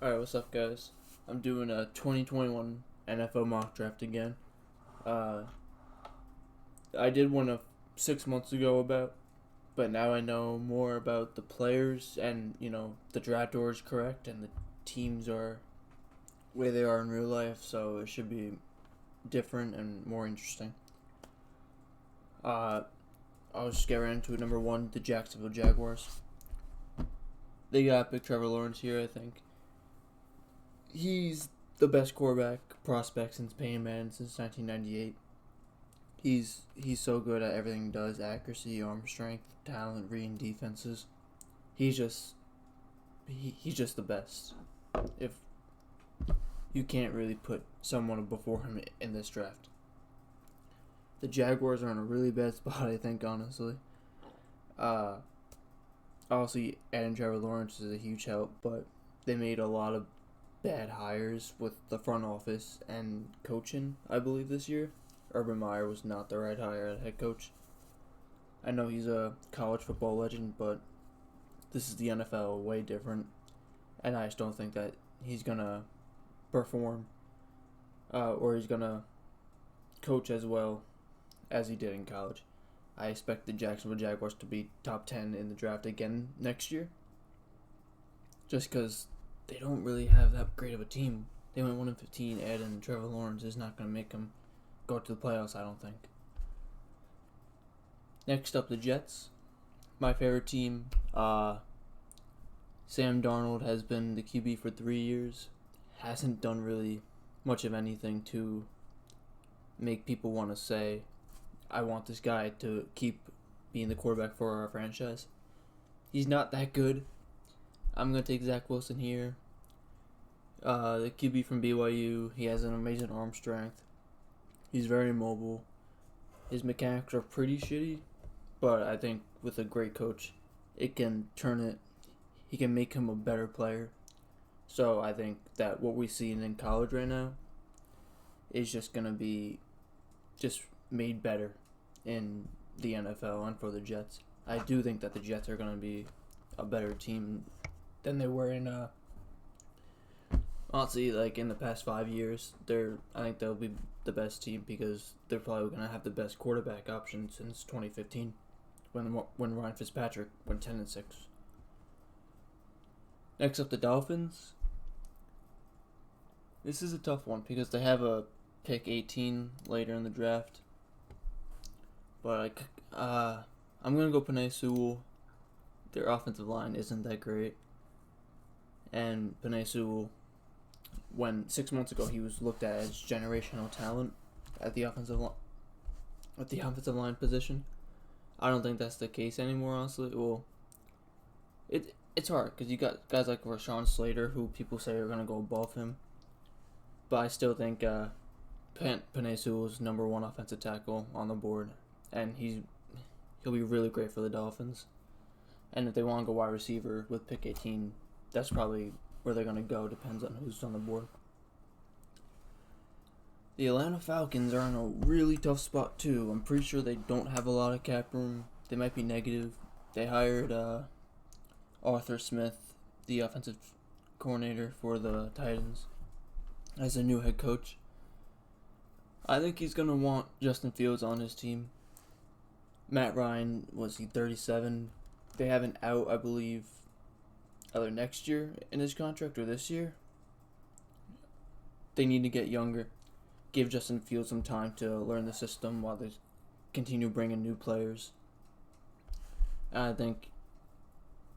Alright, what's up, guys? I'm doing a 2021 NFL mock draft again. Uh, I did one 6 months ago but now I know more about the players and, the draft order is correct and the teams are where they are in real life, so it should be different and more interesting. I'll just get right into it. Number one, the Jacksonville Jaguars. They got Big Trevor Lawrence here, I think. He's the best quarterback prospect since Peyton Manning since 1998. He's so good at everything he does: accuracy, arm strength, talent, reading defenses. He's just the best. If you can't really put someone before him in this draft. The Jaguars are in a really bad spot, I think, honestly. Obviously, adding Trevor Lawrence is a huge help, but they made a lot of bad hires with the front office and coaching, I believe, this year. Urban Meyer was not the right hire at head coach. I know he's a college football legend, but this is the NFL, way different. And I just don't think that he's going to perform or he's going to coach as well as he did in college. I expect the Jacksonville Jaguars to be top 10 in the draft again next year. Just because they don't really have that great of a team. They went 1-15, and Trevor Lawrence is not going to make them go to the playoffs, I don't think. Next up, the Jets. My favorite team. Sam Darnold has been the QB for 3 years. Hasn't done really much of anything to make people want to say, I want this guy to keep being the quarterback for our franchise. He's not that good. I'm going to take Zach Wilson here. The QB from BYU, he has an amazing arm strength. He's very mobile. His mechanics are pretty shitty, but I think with a great coach, it can turn it. He can make him a better player. So I think that what we see in college right now is just going to be just made better in the NFL and for the Jets. I do think that the Jets are going to be a better team than they were in honestly, like in the past 5 years. I think they'll be the best team because they're probably going to have the best quarterback option since 2015 when Ryan Fitzpatrick went 10-6. Next up, the Dolphins. This is a tough one because they have a pick 18 later in the draft. But I'm going to go Penei Sewell. Their offensive line isn't that great. And Penei Sewell, when 6 months ago he was looked at as generational talent at the offensive line position, I don't think that's the case anymore, honestly. Well, it's hard because you got guys like Rashawn Slater who people say are going to go above him. But I still think Penei Sewell is number one offensive tackle on the board, and he'll be really great for the Dolphins. And if they want to go wide receiver with pick 18, that's probably where they're going to go. Depends on who's on the board. The Atlanta Falcons are in a really tough spot too. I'm pretty sure they don't have a lot of cap room. They might be negative. They hired Arthur Smith, the offensive coordinator for the Titans, as a new head coach. I think he's going to want Justin Fields on his team. Matt Ryan, was he 37? They have an out, I believe, either next year in his contract or this year. They need to get younger. Give Justin Fields some time to learn the system while they continue bringing new players. And I think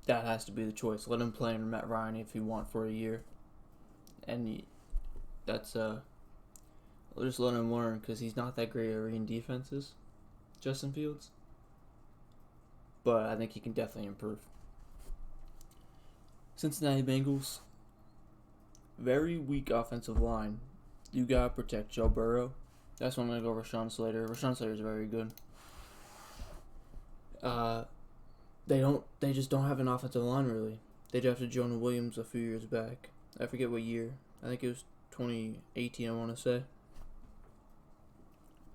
that has to be the choice. Let him play under Matt Ryan if you want for a year. And that's we'll just let him learn because he's not that great at reading defenses, Justin Fields. But I think he can definitely improve. Cincinnati Bengals, very weak offensive line. You gotta protect Joe Burrow. That's why I'm gonna go Rashawn Slater. Rashawn Slater is very good. They just don't have an offensive line really. They drafted Jonah Williams a few years back. I forget what year. I think it was 2018. I want to say.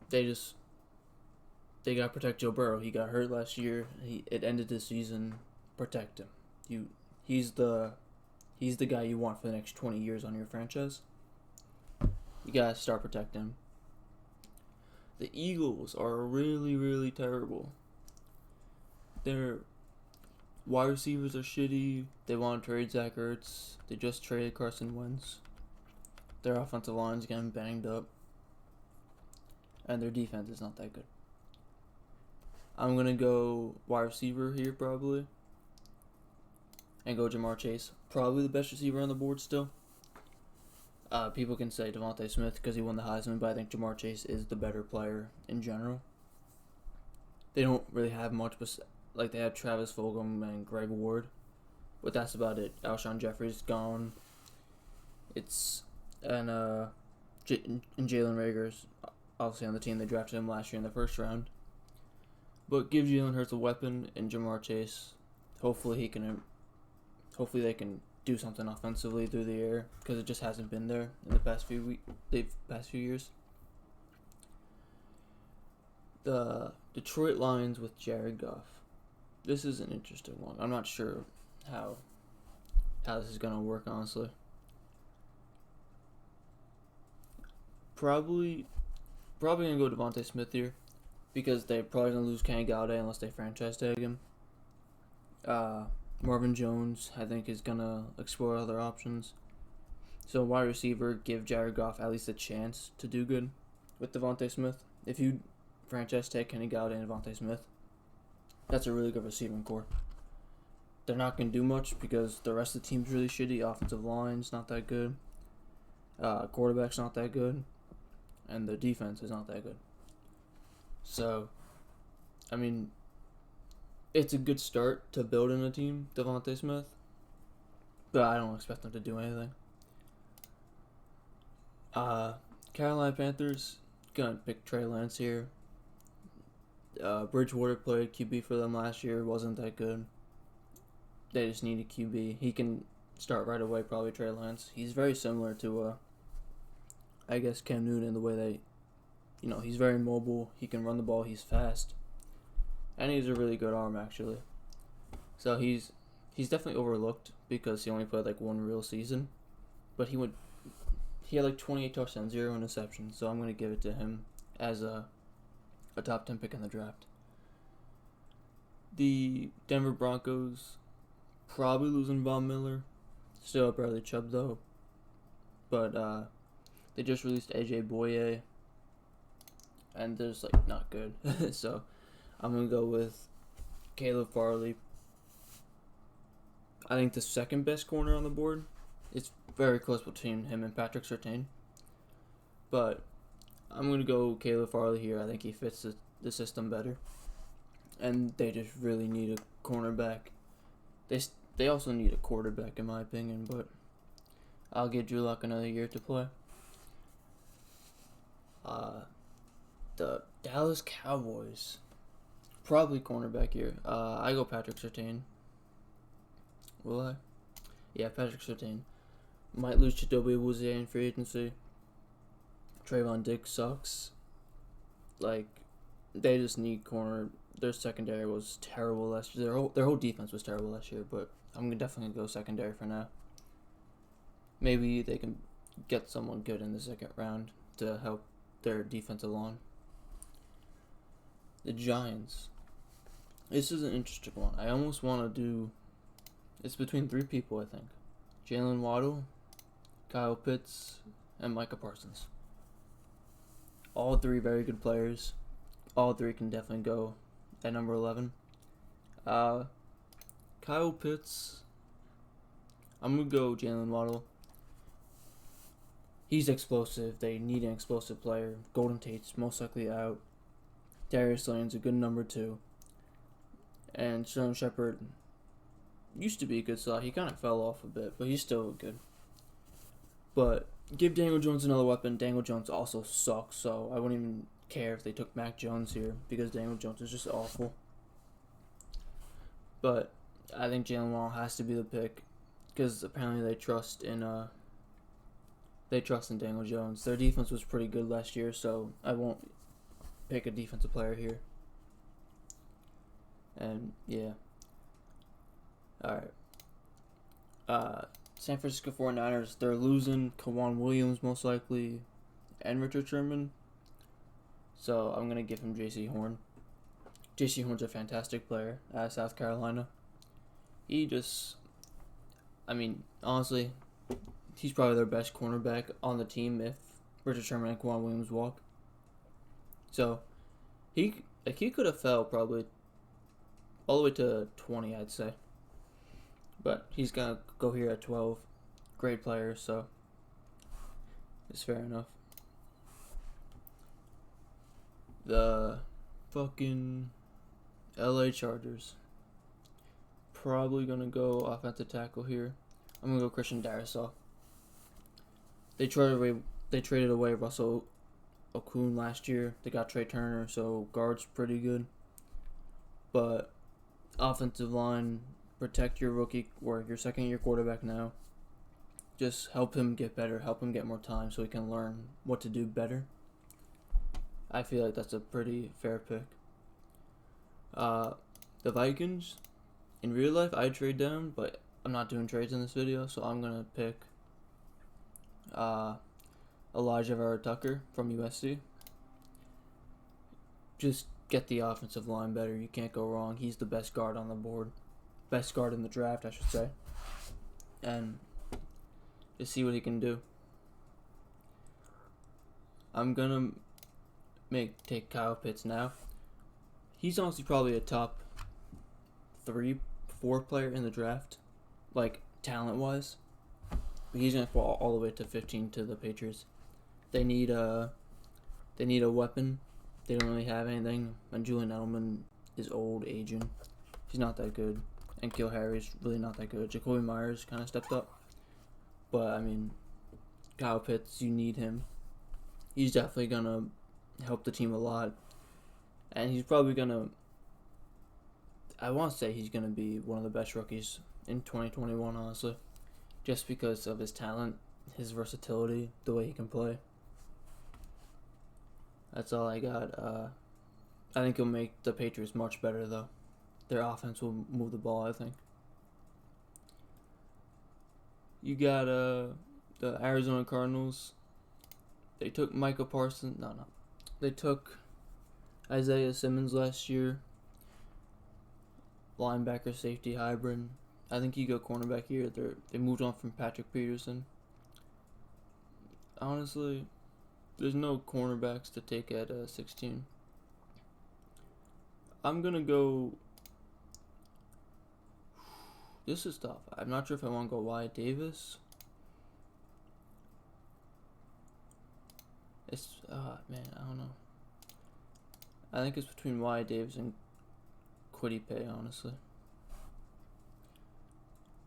They gotta protect Joe Burrow. He got hurt last year. It ended the season. Protect him. He's the He's the guy you want for the next 20 years on your franchise. You gotta start protecting him. The Eagles are really, really terrible. Their wide receivers are shitty. They want to trade Zach Ertz. They just traded Carson Wentz. Their offensive line's getting banged up. And their defense is not that good. I'm going to go wide receiver here probably. And go Jamar Chase. Probably the best receiver on the board still. People can say Devontae Smith because he won the Heisman, but I think Jamar Chase is the better player in general. They don't really have much, but like they have Travis Fulgham and Greg Ward, but that's about it. Alshon Jeffrey's gone. And Jalen Reagor's obviously on the team. They drafted him last year in the first round. But give Jalen Hurts a weapon and Jamar Chase. Hopefully they can do something offensively through the air because it just hasn't been there in the past few years. The Detroit Lions with Jared Goff. This is an interesting one. I'm not sure how this is gonna work, honestly. Probably gonna go Devontae Smith here because they're probably gonna lose Kenny Galladay unless they franchise tag him. Marvin Jones, I think, is gonna explore other options. So wide receiver, give Jared Goff at least a chance to do good with Devontae Smith. If you franchise tag Kenny Galladay and Devontae Smith, that's a really good receiving core. They're not gonna do much because the rest of the team's really shitty. Offensive line's not that good. Quarterback's not that good, and the defense is not that good. So, I mean, it's a good start to building a team, Devontae Smith, but I don't expect them to do anything. Carolina Panthers, gonna pick Trey Lance here. Bridgewater played QB for them last year, wasn't that good. They just need a QB. He can start right away, probably Trey Lance. He's very similar to, I guess, Cam Newton in the way that, he's very mobile. He can run the ball. He's fast. And he's a really good arm, actually. So he's definitely overlooked because he only played like one real season. But he had like 28 touchdowns, 0 interceptions. So I'm going to give it to him as a top 10 pick in the draft. The Denver Broncos, probably losing Von Miller. Still have Bradley Chubb, though. But they just released AJ Boye. And they're just like not good. So I'm going to go with Caleb Farley. I think the second best corner on the board. It's very close between him and Patrick Surtain. But I'm going to go Caleb Farley here. I think he fits the system better. And they just really need a cornerback. They also need a quarterback, in my opinion. But I'll give Drew Lock another year to play. The Dallas Cowboys. Probably cornerback here. I go Patrick Surtain. Will I? Yeah, Patrick Surtain. Might lose Chidobe Awuzie in free agency. Trayvon Diggs sucks. Like, they just need corner. Their secondary was terrible last year. Their whole defense was terrible last year, but I'm definitely going to go secondary for now. Maybe they can get someone good in the second round to help their defensive line. The Giants. This is an interesting one. I almost want to do... It's between 3 people, I think. Jalen Waddle, Kyle Pitts, and Micah Parsons. All 3 very good players. All 3 can definitely go at number 11. Kyle Pitts, I'm going to go Jalen Waddle. He's explosive. They need an explosive player. Golden Tate's most likely out. Darius Slayton's a good number 2. And Sterling Shepard used to be a good slot. He kind of fell off a bit, but he's still good. But give Daniel Jones another weapon. Daniel Jones also sucks, so I wouldn't even care if they took Mac Jones here because Daniel Jones is just awful. But I think Jalen Waddle has to be the pick because apparently they trust in Daniel Jones. Their defense was pretty good last year, so I won't pick a defensive player here. And yeah. Alright. San Francisco 49ers, they're losing Kawan Williams most likely and Richard Sherman. So I'm going to give him J.C. Horn. J.C. Horn's a fantastic player at South Carolina. Honestly, he's probably their best cornerback on the team if Richard Sherman and Kawan Williams walk. So he could have fell probably all the way to 20, I'd say. But he's going to go here at 12. Great player, so it's fair enough. The fucking LA Chargers. Probably going to go offensive tackle here. I'm going to go Christian Darrisaw. They traded away Russell Okung last year. They got Trey Turner, so guard's pretty good. But offensive line, protect your rookie or your second-year quarterback now. Just help him get better, help him get more time so he can learn what to do better. I feel like that's a pretty fair pick. The Vikings, in real life, I'd trade down, but I'm not doing trades in this video, so I'm going to pick Elijah Vera Tucker from USC. Just get the offensive line better. You can't go wrong. He's the best guard on the board. Best guard in the draft, I should say. And just see what he can do. I'm going to take Kyle Pitts now. He's honestly probably a top 3-4 player in the draft, like talent-wise. But he's going to fall all the way to 15 to the Patriots. They need a weapon. They don't really have anything. And Julian Edelman is old, aging. He's not that good. And Kill Harry's really not that good. Jacoby Myers kind of stepped up. But, Kyle Pitts, you need him. He's definitely going to help the team a lot. And he's probably going to... I want to say he's going to be one of the best rookies in 2021, honestly. Just because of his talent, his versatility, the way he can play. That's all I got. I think he'll make the Patriots much better, though. Their offense will move the ball, I think. You got the Arizona Cardinals. They took Micah Parsons. No. They took Isaiah Simmons last year. Linebacker, safety, hybrid. I think you go cornerback here. They moved on from Patrick Peterson. Honestly, there's no cornerbacks to take at 16. I'm going to go... This is tough. I'm not sure if I want to go Wyatt Davis. I don't know. I think it's between Wyatt Davis and Kwity Paye, honestly.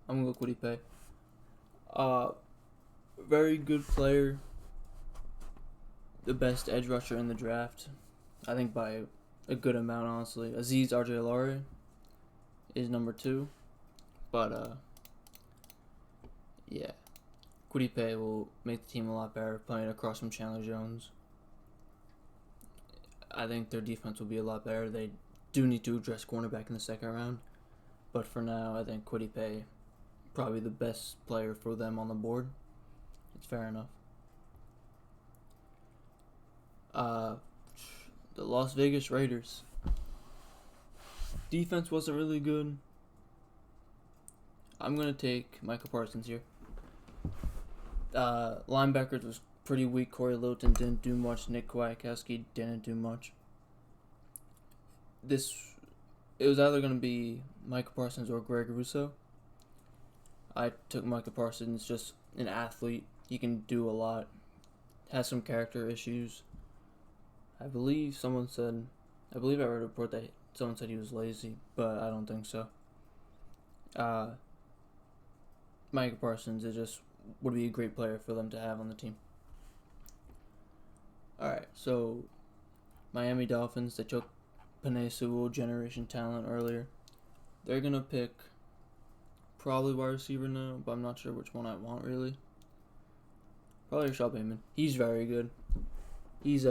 I'm going to go Kwity Paye. Very good player. The best edge rusher in the draft. I think by a good amount, honestly. Azeez Ojulari is number 2. But, yeah. Kwity Paye will make the team a lot better playing across from Chandler Jones. I think their defense will be a lot better. They do need to address cornerback in the second round. But for now, I think Kwity Paye probably the best player for them on the board. It's fair enough. The Las Vegas Raiders. Defense wasn't really good. I'm going to take Micah Parsons here. Linebackers was pretty weak. Corey Littleton didn't do much. Nick Kwiatkowski didn't do much. It was either going to be Micah Parsons or Greg Russo. I took Micah Parsons, just an athlete. He can do a lot. Has some character issues. I believe I read a report that someone said he was lazy, but I don't think so. Micah Parsons would be a great player for them to have on the team. Alright, so Miami Dolphins, they took Penei Sewell, generation talent, earlier. They're going to pick probably wide receiver now, but I'm not sure which one I want, really. Probably Rashad Bateman. He's very good. He's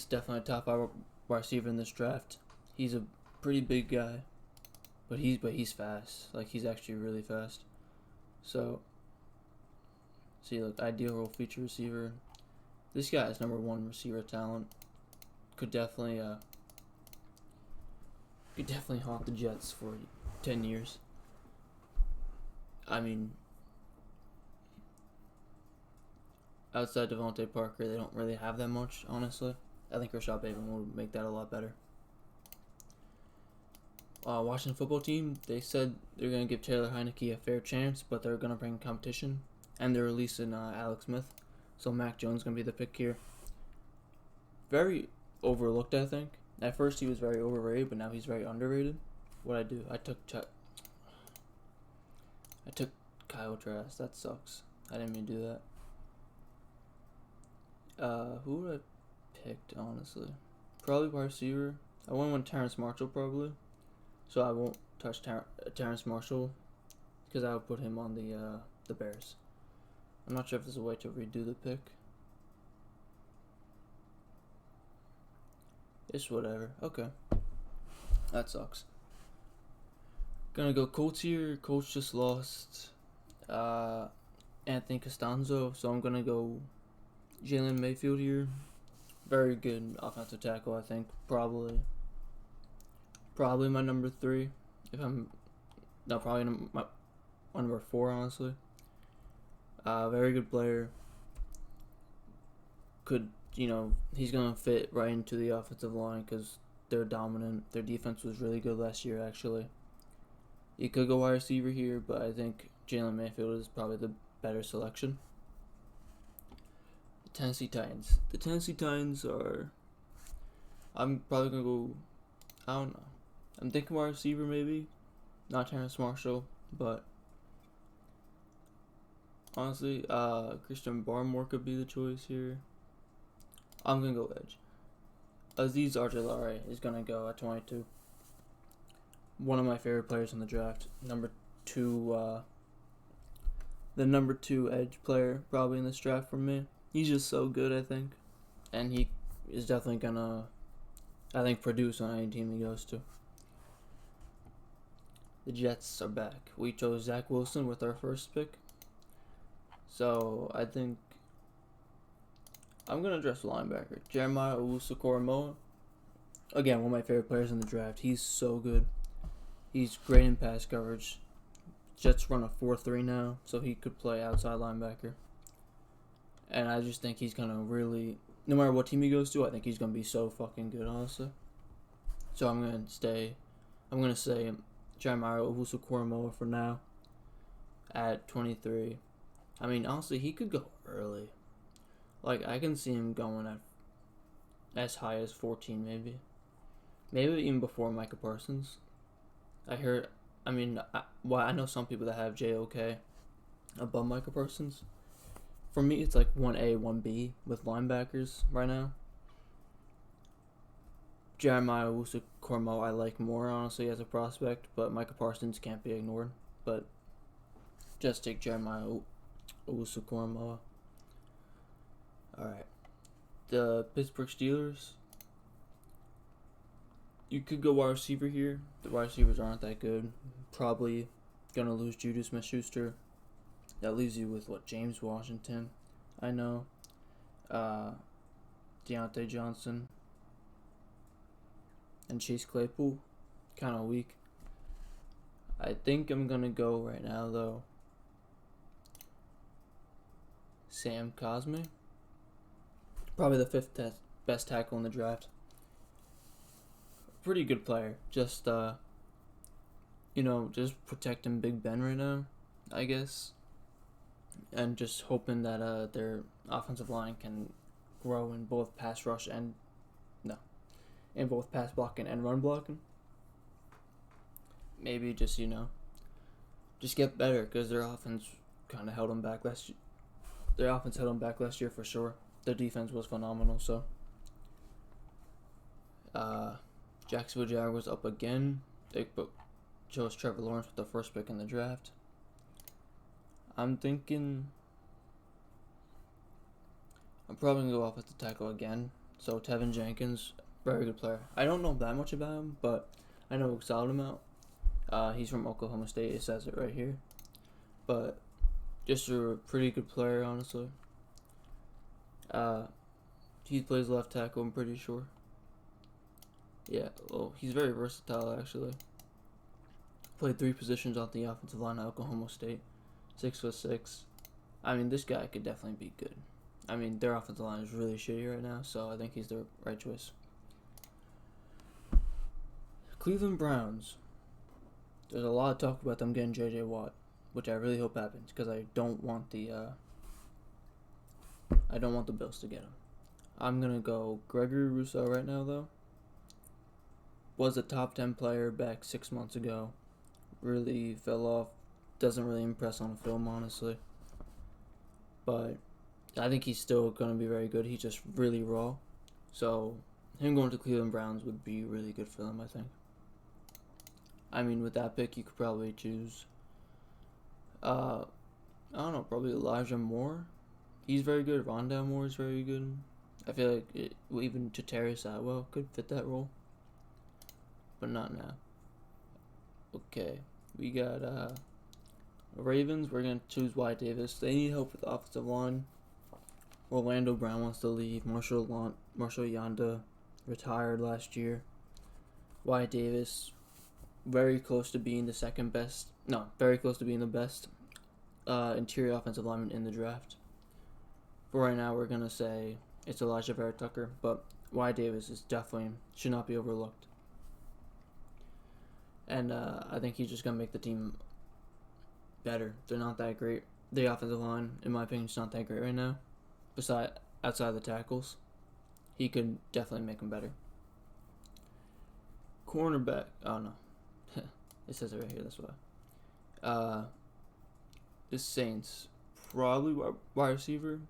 definitely a top 5 wide receiver in this draft. He's a pretty big guy. But he's fast. Like, he's actually really fast. So, see, look, ideal role feature receiver. This guy is number 1 receiver talent. Could definitely haunt the Jets for 10 years. I mean, outside Devontae Parker, they don't really have that much, honestly. I think Rashad Bateman will make that a lot better. Washington football team, they said they're going to give Taylor Heineke a fair chance, but they're going to bring competition. And they're releasing Alex Smith. So Mac Jones is going to be the pick here. Very overlooked, I think. At first he was very overrated, but now he's very underrated. What'd I do? I took Kyle Trask. That sucks. I didn't mean to do that. Who would I picked, honestly? Probably wide receiver. I went Terrace Marshall, probably. So I won't touch Terrace Marshall because I would put him on the Bears. I'm not sure if there's a way to redo the pick. It's whatever. Okay. That sucks. Gonna go Colts here. Colts just lost Anthony Costanzo, so I'm gonna go Jalen Mayfield here. Very good offensive tackle, I think. Probably my number 3. Probably my number 4, honestly. Very good player. He's going to fit right into the offensive line because they're dominant. Their defense was really good last year, actually. You could go wide receiver here, but I think Jalen Mayfield is probably the better selection. The Tennessee Titans. The Tennessee Titans are... I'm probably going to go... I don't know. I'm thinking wide receiver, maybe. Not Terrace Marshall, but... Honestly, Christian Barmore could be the choice here. I'm going to go edge. Azeez Ojulari is going to go at 22. One of my favorite players in the draft. The number 2 edge player probably in this draft for me. He's just so good, I think. And he is definitely going to, I think, produce on any team he goes to. The Jets are back. We chose Zach Wilson with our first pick. So, I think I'm going to address linebacker. Jeremiah Owusu-Koramoah. Again, one of my favorite players in the draft. He's so good. He's great in pass coverage. Jets run a 4-3 now, so he could play outside linebacker. And I just think he's going to really, no matter what team he goes to, I think he's going to be so fucking good, honestly. So I'm going to say Jeremiah Owusu-Koramoah for now at 23. I mean, honestly, he could go early. Like, I can see him going at as high as 14, maybe. Maybe even before Micah Parsons. I know some people that have JOK above Micah Parsons. For me, it's like 1A, 1B with linebackers right now. Jeremiah Owusu-Koramoah I like more, honestly, as a prospect, but Micah Parsons can't be ignored. But just take Jeremiah Owusu-Koramoah. Alright. The Pittsburgh Steelers. You could go wide receiver here. The wide receivers aren't that good. Probably gonna lose Juju Smith-Schuster. That leaves you with James Washington. I know. Deontay Johnson. And Chase Claypool. Kind of weak. I think I'm gonna go right now though. Sam Cosmi. Probably the 5th best tackle in the draft. Pretty good player. Just protecting Big Ben right now, I guess. And just hoping that their offensive line can grow in both pass blocking and run blocking. Maybe just get better because their offense kind of held them back last year. Their offense held them back last year for sure. Their defense was phenomenal. So, Jacksonville Jaguars up again. They chose Trevor Lawrence with the first pick in the draft. I'm thinking I'm probably going to go off at the tackle again. So, Tevin Jenkins, very good player. I don't know that much about him, but I know a solid amount. He's from Oklahoma State. It says it right here. But just a pretty good player, honestly. He plays left tackle, I'm pretty sure. Yeah, well, he's very versatile, actually. Played 3 positions on the offensive line at Oklahoma State. 6'6". I mean, this guy could definitely be good. I mean, their offensive line is really shitty right now, so I think he's the right choice. Cleveland Browns. There's a lot of talk about them getting J.J. Watt, which I really hope happens, because I don't want the Bills to get him. I'm gonna go Gregory Rousseau right now, though. Was a top 10 player back 6 months ago. Really fell off. Doesn't really impress on film, honestly. But I think he's still going to be very good. He's just really raw. So him going to Cleveland Browns would be really good for them, I think. I mean, with that pick, you could probably choose, I don't know, probably Elijah Moore. He's very good. Rondale Moore is very good. I feel like even Jatarius Atwell could fit that role. But not now. Okay, we got Ravens. We're going to choose Wyatt Davis. They need help with the offensive line. Orlando Brown wants to leave. Marshall Yanda retired last year. Wyatt Davis, very close to being very close to being the best interior offensive lineman in the draft. For right now, we're going to say it's Elijah Vera Tucker, but Wyatt Davis should not be overlooked. And I think he's just going to make the team better. They're not that great. The offensive line, in my opinion, is not that great right now. Outside the tackles, he could definitely make them better. Cornerback. Oh, no. It says it right here, that's why. The Saints, probably wide receiver.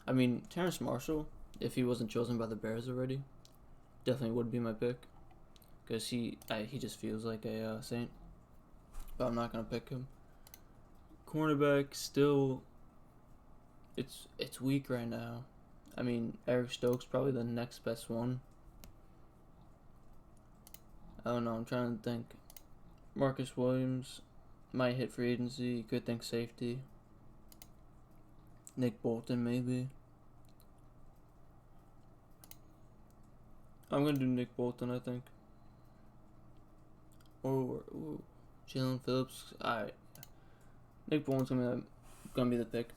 I mean, Terrace Marshall, if he wasn't chosen by the Bears already, definitely would be my pick. Because he just feels like a Saint. But I'm not going to pick him. Cornerback, still, it's weak right now. I mean, Eric Stokes probably the next best one. I don't know, I'm trying to think. Marcus Williams might hit free agency. You could think safety. Nick Bolton, maybe. I'm going to do Nick Bolton, I think. Or Jalen Phillips. Alright. Nick Bolton's gonna be the pick.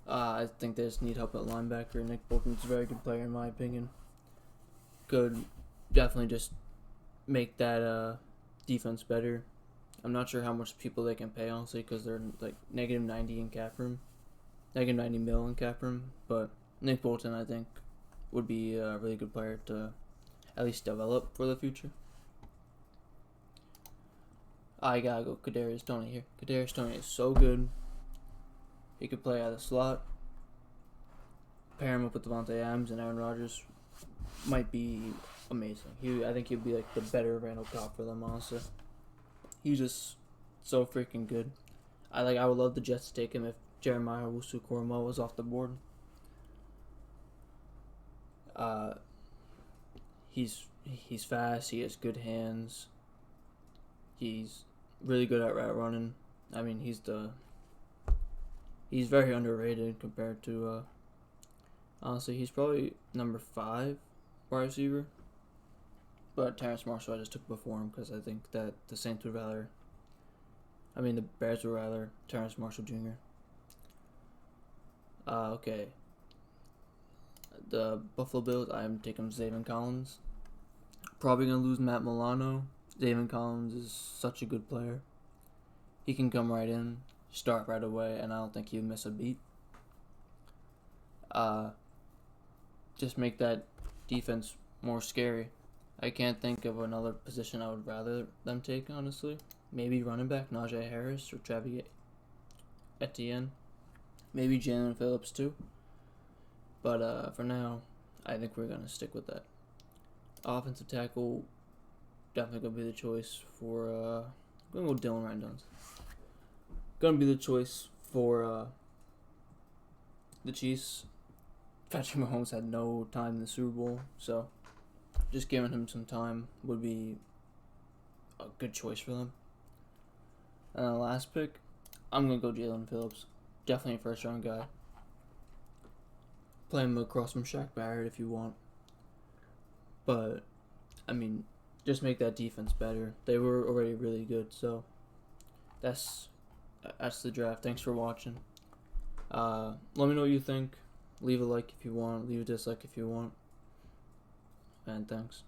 I think they just need help at linebacker. Nick Bolton's a very good player in my opinion. Could definitely just make that defense better. I'm not sure how much people they can pay, honestly, because they're like negative 90 in cap room. Negative 90 mil in cap room. But Nick Bolton, I think, would be a really good player to at least develop for the future. I gotta go Kadarius Toney here. Kadarius Toney is so good. He could play out of the slot. Pair him up with Devontae Adams and Aaron Rodgers might be amazing. I think he'd be like the better Randall Cobb for them, honestly. He's just so freaking good. I would love the Jets to take him if Jeremiah Owusu-Koramoah was off the board. He's fast. He has good hands. He's really good at route running. I mean, he's very underrated compared to, honestly, he's probably number 5 wide receiver. But Terrace Marshall I just took before him because I think that the Bears would rather Terrace Marshall Jr. Okay. The Buffalo Bills, I'm taking Zaven Collins. Probably going to lose Matt Milano. Zaven Collins is such a good player. He can come right in, start right away, and I don't think he'd miss a beat. Just make that defense more scary. I can't think of another position I would rather them take, honestly. Maybe running back, Najee Harris or Travis Etienne. Maybe Jalen Phillips too. But for now, I think we're going to stick with that. Offensive tackle, definitely going to be the choice for, I'm going to go Dylan Randons. Going to be the choice for the Chiefs. Patrick Mahomes had no time in the Super Bowl, so just giving him some time would be a good choice for them. And the last pick, I'm going to go Jalen Phillips. Definitely a first-round guy. Play him across from Shaq Barrett if you want. But, I mean, just make that defense better. They were already really good, so that's the draft. Thanks for watching. Let me know what you think. Leave a like if you want. Leave a dislike if you want. And thanks.